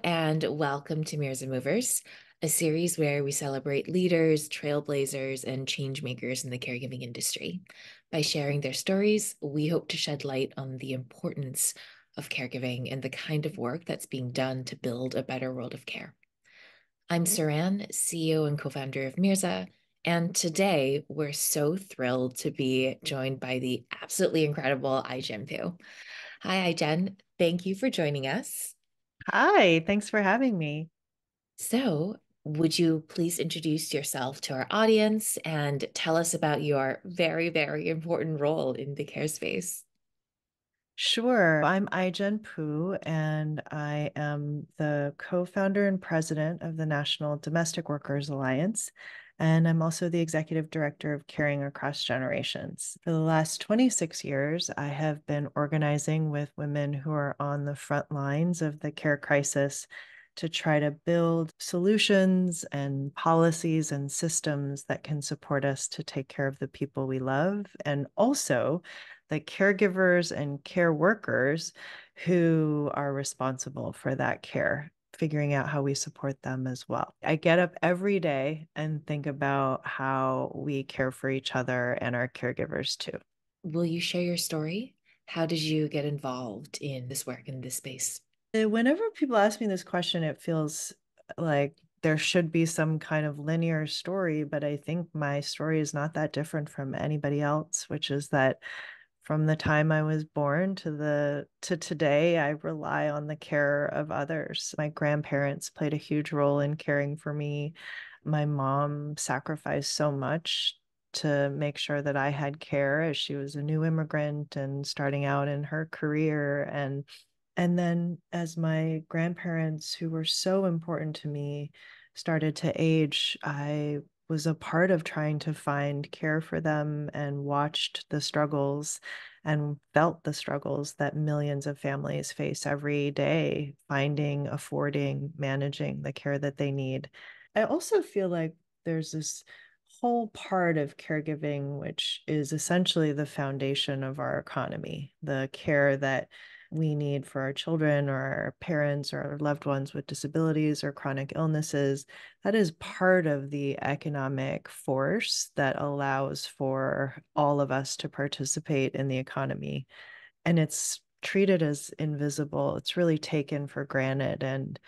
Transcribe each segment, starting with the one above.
and welcome to Mirza Movers, a series where we celebrate leaders, trailblazers, and change makers in the caregiving industry. By sharing their stories, we hope to shed light on the importance of caregiving and the kind of work that's being done to build a better world of care. I'm Saran, CEO and co-founder of Mirza, and today we're so thrilled to be joined by the absolutely incredible Ai-jen Poo. Hi, Ai-jen. Thank you for joining us. Hi, thanks for having me. So, would you please introduce yourself to our audience and tell us about your very, very important role in the care space? Sure. I'm Ai-jen Poo, and I am the co-founder and president of the National Domestic Workers Alliance. And I'm also the executive director of Caring Across Generations. For the last 26 years, I have been organizing with women who are on the front lines of the care crisis to try to build solutions and policies and systems that can support us to take care of the people we love, and also the caregivers and care workers who are responsible for that care, figuring out how we support them as well. I get up every day and think about how we care for each other and our caregivers too. Will you share your story? How did you get involved in this work in this space? Whenever people ask me this question, it feels like there should be some kind of linear story, but I think my story is not that different from anybody else, which is that from the time I was born to today, I rely on the care of others. My grandparents played a huge role in caring for me. My mom sacrificed so much to make sure that I had care as she was a new immigrant and starting out in her career. And then as my grandparents, who were so important to me, started to age, I was a part of trying to find care for them and watched the struggles and felt the struggles that millions of families face every day, finding, affording, managing the care that they need. I also feel like there's this whole part of caregiving, which is essentially the foundation of our economy, the care that we need for our children or our parents or our loved ones with disabilities or chronic illnesses. That is part of the economic force that allows for all of us to participate in the economy. And it's treated as invisible. It's really taken for granted. And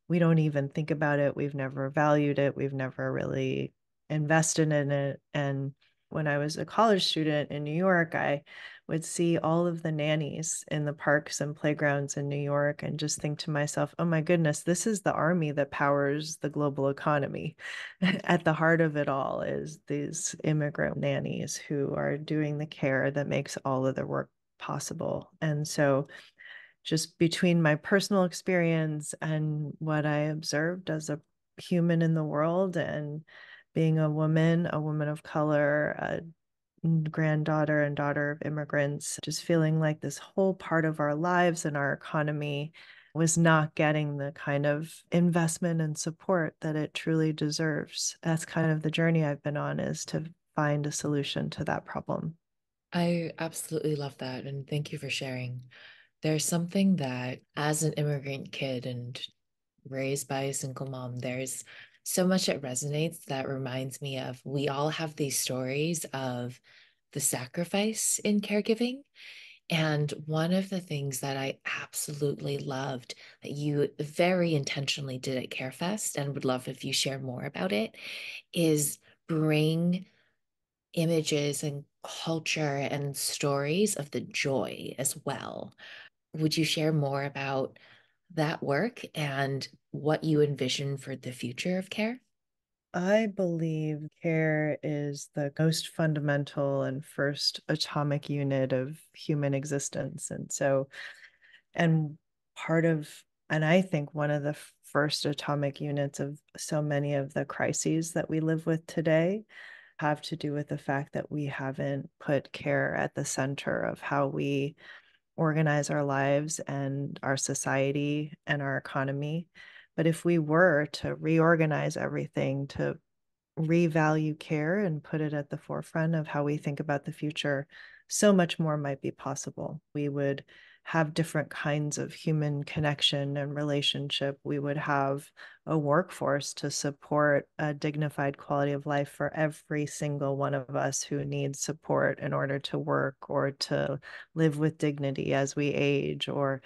we don't even think about it. We've never valued it. We've never really invested in it. And when I was a college student in New York, I would see all of the nannies in the parks and playgrounds in New York and just think to myself, oh my goodness, this is the army that powers the global economy. At the heart of it all is these immigrant nannies who are doing the care that makes all of the work possible. And so just between my personal experience and what I observed as a human in the world and being a woman of color, a granddaughter and daughter of immigrants, just feeling like this whole part of our lives and our economy was not getting the kind of investment and support that it truly deserves. That's kind of the journey I've been on, is to find a solution to that problem. I absolutely love that. And thank you for sharing. There's something that, as an immigrant kid and raised by a single mom, there's so much that resonates that reminds me of we all have these stories of the sacrifice in caregiving. And one of the things that I absolutely loved that you very intentionally did at CareFest and would love if you share more about it is bring images and culture and stories of the joy as well. Would you share more about that work and what you envision for the future of care? I believe care is the most fundamental and first atomic unit of human existence. And part of, and I think one of the first atomic units of so many of the crises that we live with today have to do with the fact that we haven't put care at the center of how we organize our lives and our society and our economy. But if we were to reorganize everything, to revalue care and put it at the forefront of how we think about the future, so much more might be possible. We would have different kinds of human connection and relationship. We would have a workforce to support a dignified quality of life for every single one of us who needs support in order to work or to live with dignity as we age, or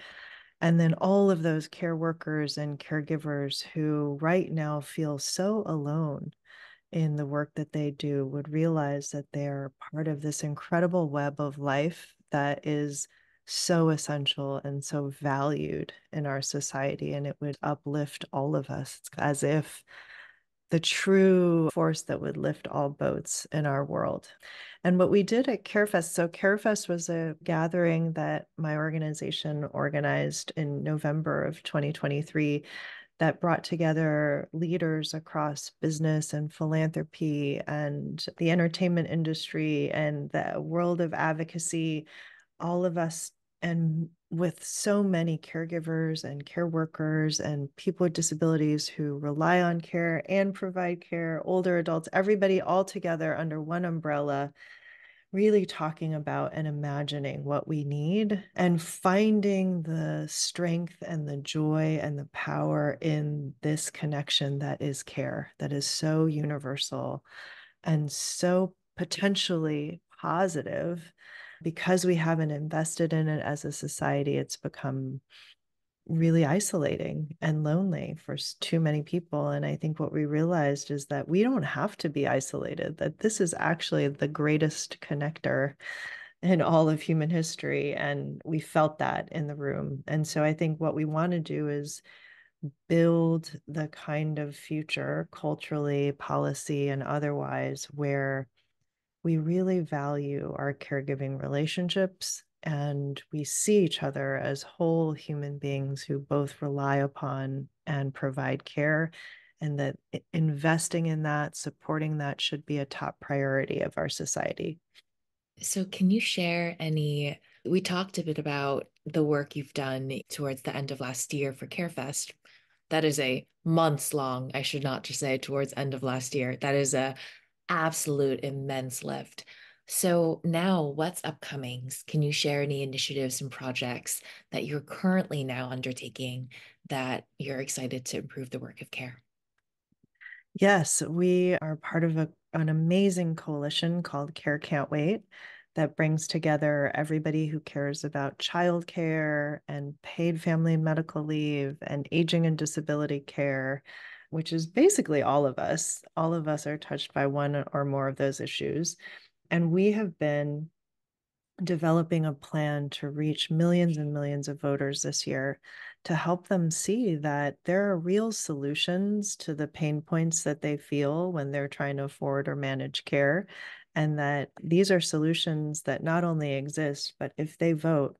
and then all of those care workers and caregivers who right now feel so alone in the work that they do would realize that they're part of this incredible web of life that is so essential and so valued in our society. And it would uplift all of us. It's as if the true force that would lift all boats in our world. And what we did at CareFest, so CareFest was a gathering that my organization organized in November of 2023 that brought together leaders across business and philanthropy and the entertainment industry and the world of advocacy, all of us, and with so many caregivers and care workers and people with disabilities who rely on care and provide care, older adults, everybody all together under one umbrella, really talking about and imagining what we need and finding the strength and the joy and the power in this connection that is care, that is so universal and so potentially positive. Because we haven't invested in it as a society, it's become really isolating and lonely for too many people. And I think what we realized is that we don't have to be isolated, that this is actually the greatest connector in all of human history. And we felt that in the room. And so I think what we want to do is build the kind of future, culturally, policy, and otherwise, where we really value our caregiving relationships and we see each other as whole human beings who both rely upon and provide care, and that investing in that, supporting that should be a top priority of our society. So, can you share any? We talked a bit about the work you've done towards the end of last year for CareFest. That is a months long, I should not just say towards end of last year. That is a absolute immense lift. So now what's upcoming? Can you share any initiatives and projects that you're currently now undertaking that you're excited to improve the work of care? Yes, we are part of an amazing coalition called Care Can't Wait that brings together everybody who cares about childcare and paid family and medical leave and aging and disability care, which is basically all of us. All of us are touched by one or more of those issues. And we have been developing a plan to reach millions and millions of voters this year to help them see that there are real solutions to the pain points that they feel when they're trying to afford or manage care. And that these are solutions that not only exist, but if they vote,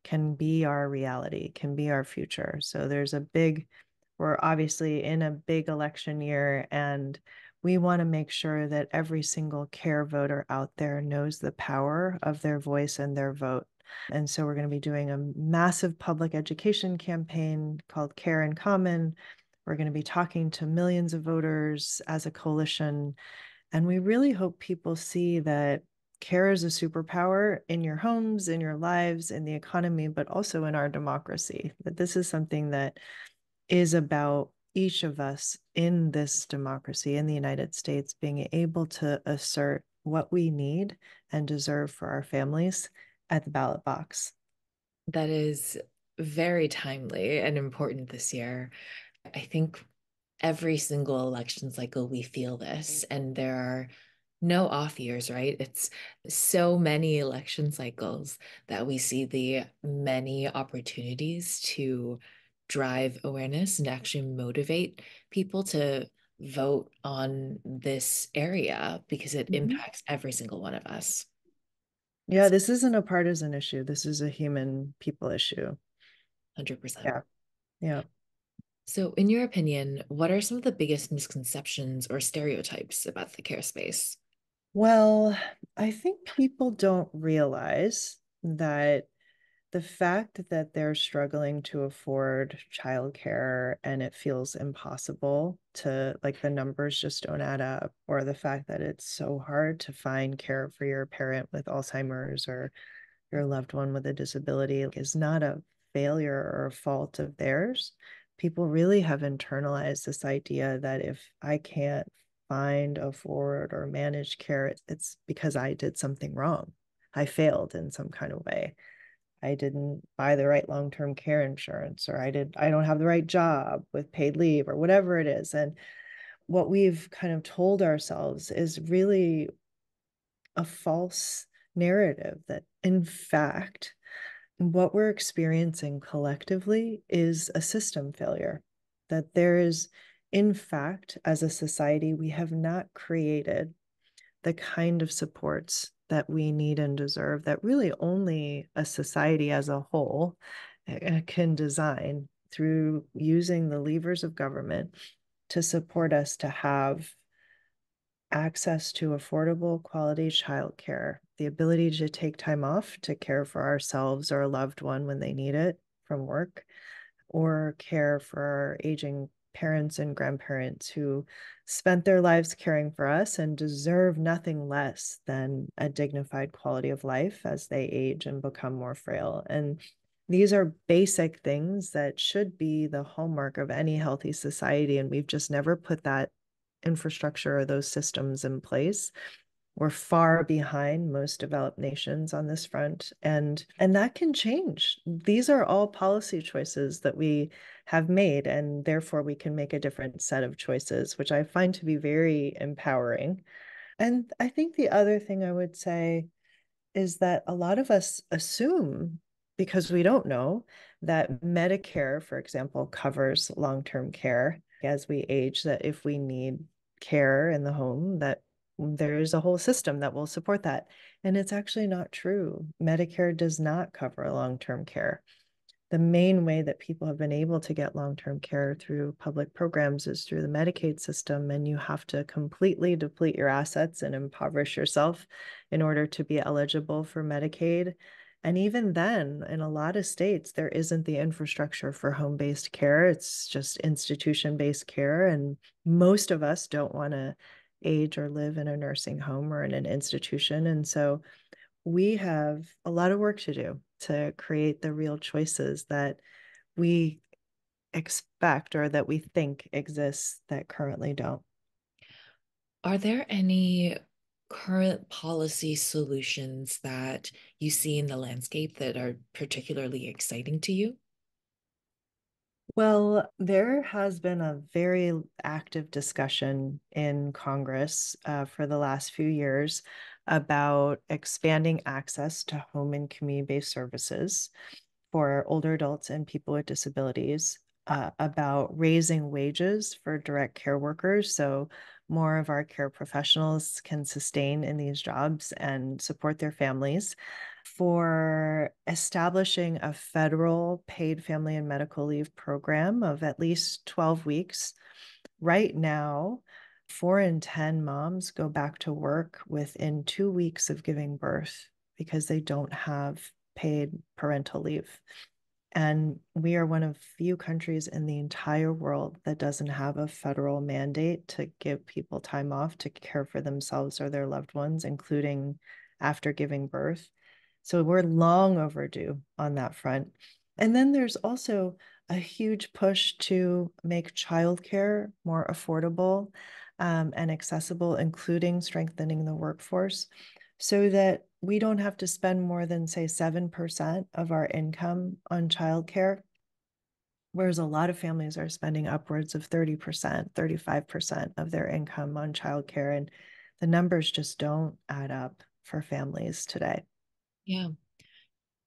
can be our reality, can be our future. So we're obviously in a big election year, and we want to make sure that every single care voter out there knows the power of their voice and their vote. And so we're going to be doing a massive public education campaign called Care in Common. We're going to be talking to millions of voters as a coalition. And we really hope people see that care is a superpower in your homes, in your lives, in the economy, but also in our democracy. That this is something that is about each of us in this democracy in the United States being able to assert what we need and deserve for our families at the ballot box. That is very timely and important this year. I think every single election cycle we feel this, and there are no off years, right? It's so many election cycles that we see the many opportunities to drive awareness and actually motivate people to vote on this area because it Mhm. impacts every single one of us. Yeah, this isn't a partisan issue. This is a human people issue. 100%. Yeah. Yeah. So, in your opinion, what are some of the biggest misconceptions or stereotypes about the care space? Well, I think people don't realize that the fact that they're struggling to afford childcare and it feels impossible to, like, the numbers just don't add up, or the fact that it's so hard to find care for your parent with Alzheimer's or your loved one with a disability is not a failure or a fault of theirs. People really have internalized this idea that if I can't find, afford, or manage care, it's because I did something wrong. I failed in some kind of way. I didn't buy the right long-term care insurance, or I don't have the right job with paid leave, or whatever it is. And what we've kind of told ourselves is really a false narrative that, in fact, what we're experiencing collectively is a system failure. That there is, in fact, as a society, we have not created the kind of supports that we need and deserve, that really only a society as a whole can design through using the levers of government to support us to have access to affordable quality childcare, the ability to take time off to care for ourselves or a loved one when they need it from work, or care for our aging parents and grandparents who spent their lives caring for us and deserve nothing less than a dignified quality of life as they age and become more frail. And these are basic things that should be the hallmark of any healthy society. And we've just never put that infrastructure or those systems in place. We're far behind most developed nations on this front, and that can change. These are all policy choices that we have made, and therefore we can make a different set of choices, which I find to be very empowering. And I think the other thing I would say is that a lot of us assume, because we don't know, that Medicare, for example, covers long-term care as we age, that if we need care in the home, that there is a whole system that will support that. And it's actually not true. Medicare does not cover long-term care. The main way that people have been able to get long-term care through public programs is through the Medicaid system, and you have to completely deplete your assets and impoverish yourself in order to be eligible for Medicaid. And even then, in a lot of states, there isn't the infrastructure for home-based care. It's just institution-based care. And most of us don't want to age or live in a nursing home or in an institution. And so we have a lot of work to do to create the real choices that we expect or that we think exists that currently don't. Are there any current policy solutions that you see in the landscape that are particularly exciting to you? Well, there has been a very active discussion in Congress for the last few years about expanding access to home and community-based services for older adults and people with disabilities, about raising wages for direct care workers so more of our care professionals can sustain in these jobs and support their families, for establishing a federal paid family and medical leave program of at least 12 weeks. Right now, 4 in 10 moms go back to work within 2 weeks of giving birth because they don't have paid parental leave. And we are one of few countries in the entire world that doesn't have a federal mandate to give people time off to care for themselves or their loved ones, including after giving birth. So we're long overdue on that front. And then there's also a huge push to make childcare more affordable and accessible, including strengthening the workforce, so that we don't have to spend more than, say, 7% of our income on childcare, whereas a lot of families are spending upwards of 30%, 35% of their income on childcare. And the numbers just don't add up for families today. Yeah,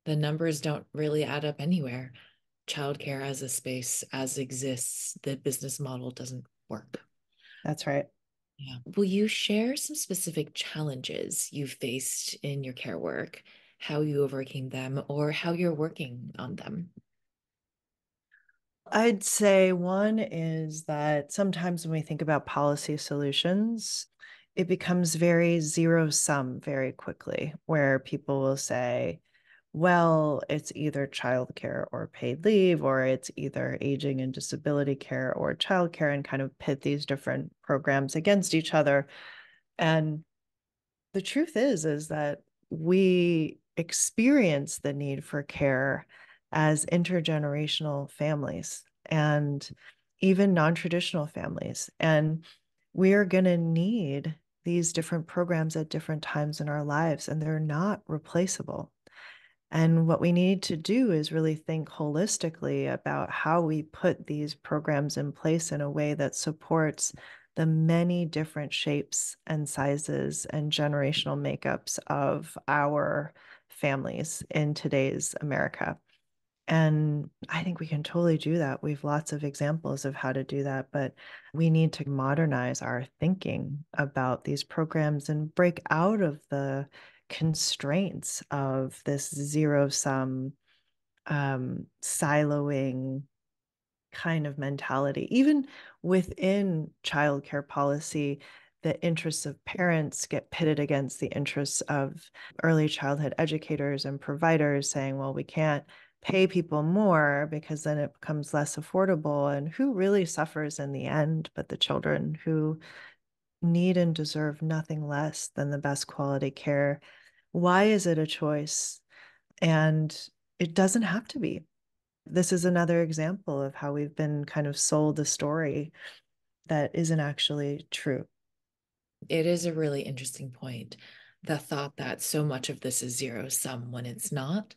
the numbers don't really add up anywhere. Childcare as a space as exists, the business model doesn't work. That's right. Yeah. Will you share some specific challenges you've faced in your care work, how you overcame them, or how you're working on them? I'd say one is that sometimes when we think about policy solutions, it becomes very zero sum very quickly, where people will say, well, it's either childcare or paid leave, or it's either aging and disability care or childcare, and kind of pit these different programs against each other. And the truth is that we experience the need for care as intergenerational families and even non-traditional families. And we are going to need these different programs at different times in our lives, and they're not replaceable. And what we need to do is really think holistically about how we put these programs in place in a way that supports the many different shapes and sizes and generational makeups of our families in today's America. And I think we can totally do that. We've lots of examples of how to do that, but we need to modernize our thinking about these programs and break out of the constraints of this zero sum siloing kind of mentality. Even within childcare policy, the interests of parents get pitted against the interests of early childhood educators and providers, saying, well, we can't pay people more because then it becomes less affordable. And who really suffers in the end but the children who need and deserve nothing less than the best quality care? Why is it a choice? And it doesn't have to be. This is another example of how we've been kind of sold a story that isn't actually true. It is a really interesting point. The thought that so much of this is zero sum when it's not.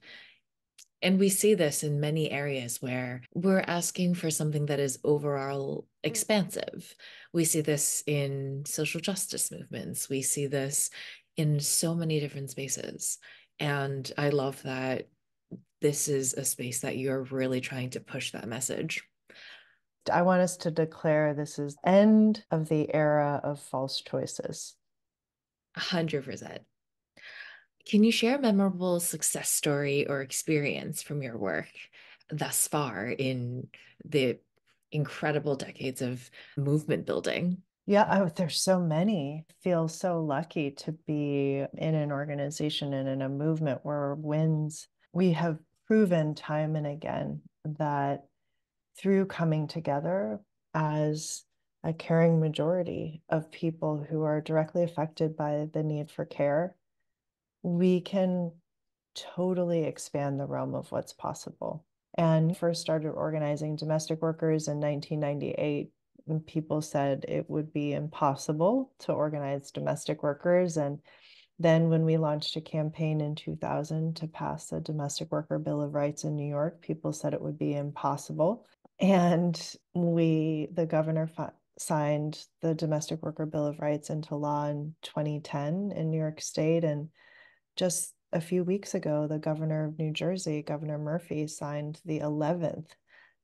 And we see this in many areas where we're asking for something that is overall expansive. We see this in social justice movements. We see this in so many different spaces. And I love that this is a space that you're really trying to push that message. I want us to declare this is end of the era of false choices. 100%. Can you share a memorable success story or experience from your work thus far in the incredible decades of movement building? Yeah, there's so many. I feel so lucky to be in an organization and in a movement where wins. We have proven time and again that through coming together as a caring majority of people who are directly affected by the need for care, we can totally expand the realm of what's possible. And first started organizing domestic workers in 1998. And people said it would be impossible to organize domestic workers. And then when we launched a campaign in 2000 to pass the Domestic Worker Bill of Rights in New York, people said it would be impossible. And the governor signed the Domestic Worker Bill of Rights into law in 2010 in New York State. And just a few weeks ago, the governor of New Jersey, Governor Murphy, signed the 11th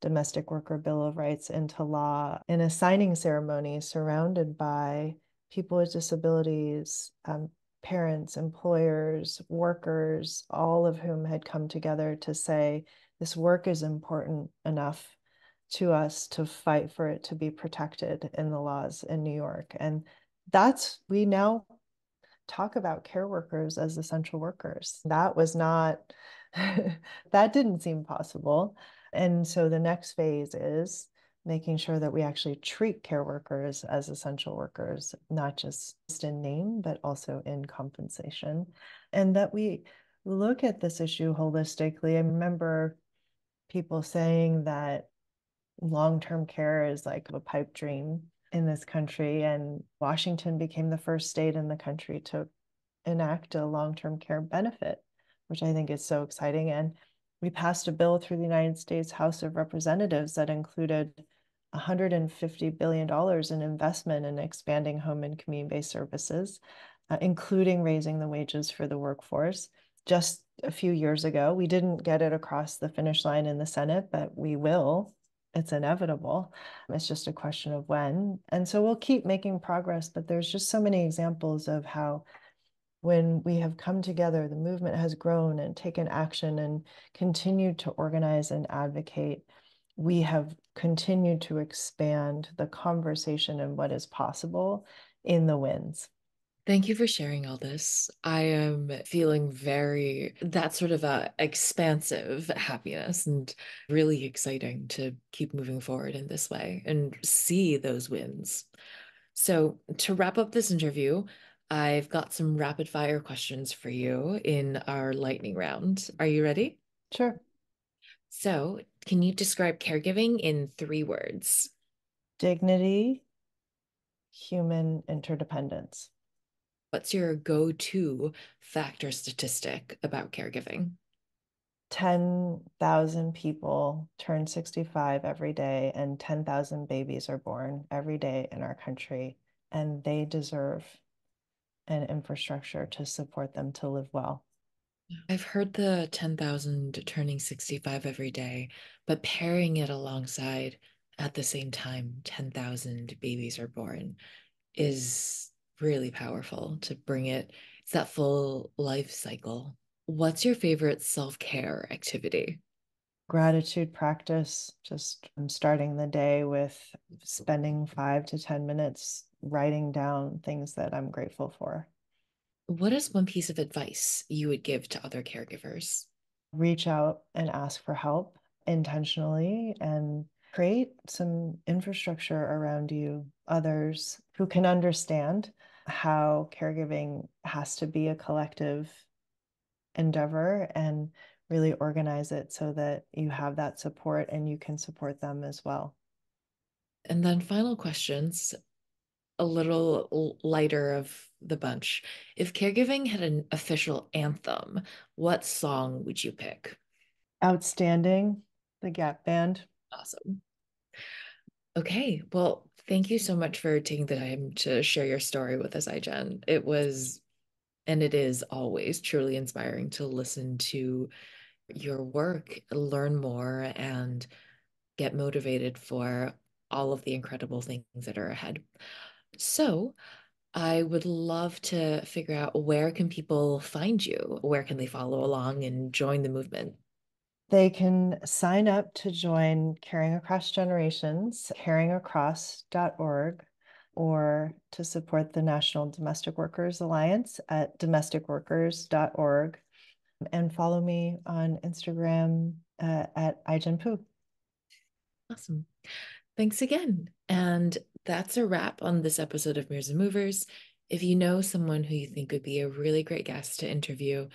Domestic Worker Bill of Rights into law in a signing ceremony surrounded by people with disabilities, parents, employers, workers, all of whom had come together to say this work is important enough to us to fight for it to be protected in the laws in New York. And we now talk about care workers as essential workers. That was not, that didn't seem possible. And so the next phase is making sure that we actually treat care workers as essential workers, not just in name, but also in compensation. And that we look at this issue holistically. I remember people saying that long-term care is like a pipe dream in this country. And Washington became the first state in the country to enact a long-term care benefit, which I think is so exciting. And we passed a bill through the United States House of Representatives that included $150 billion in investment in expanding home and community-based services, including raising the wages for the workforce. Just a few years ago, we didn't get it across the finish line in the Senate, but we will. It's inevitable. It's just a question of when. And so we'll keep making progress, but there's just so many examples of how when we have come together, the movement has grown and taken action and continued to organize and advocate. We have continued to expand the conversation and what is possible in the wins. Thank you for sharing all this. I am feeling that sort of a expansive happiness and really exciting to keep moving forward in this way and see those wins. So, to wrap up this interview, I've got some rapid fire questions for you in our lightning round. Are you ready? Sure. So, can you describe caregiving in 3 words? Dignity, human interdependence. What's your go-to fact or statistic about caregiving? 10,000 people turn 65 every day, and 10,000 babies are born every day in our country, and they deserve an infrastructure to support them to live well. I've heard the 10,000 turning 65 every day, but pairing it alongside at the same time, 10,000 babies are born is really powerful to bring it. It's that full life cycle. What's your favorite self-care activity? Gratitude practice, just starting the day with spending 5 to 10 minutes writing down things that I'm grateful for. What is one piece of advice you would give to other caregivers? Reach out and ask for help intentionally and create some infrastructure around you, others who can understand how caregiving has to be a collective endeavor and really organize it so that you have that support and you can support them as well. And then final questions, a little lighter of the bunch. If caregiving had an official anthem, what song would you pick? Outstanding, the Gap Band. Awesome. Okay, well, thank you so much for taking the time to share your story with us, Ai-jen. It was, and it is always truly inspiring to listen to your work, learn more, and get motivated for all of the incredible things that are ahead. So, I would love to figure out where can people find you? Where can they follow along and join the movement? They can sign up to join Caring Across Generations, caringacross.org, or to support the National Domestic Workers Alliance at domesticworkers.org, and follow me on Instagram at Ai-jen Poo. Awesome. Thanks again. And that's a wrap on this episode of Mirza Movers. If you know someone who you think would be a really great guest to interview,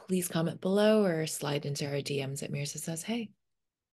please comment below or slide into our DMs at Mirza Says Hey.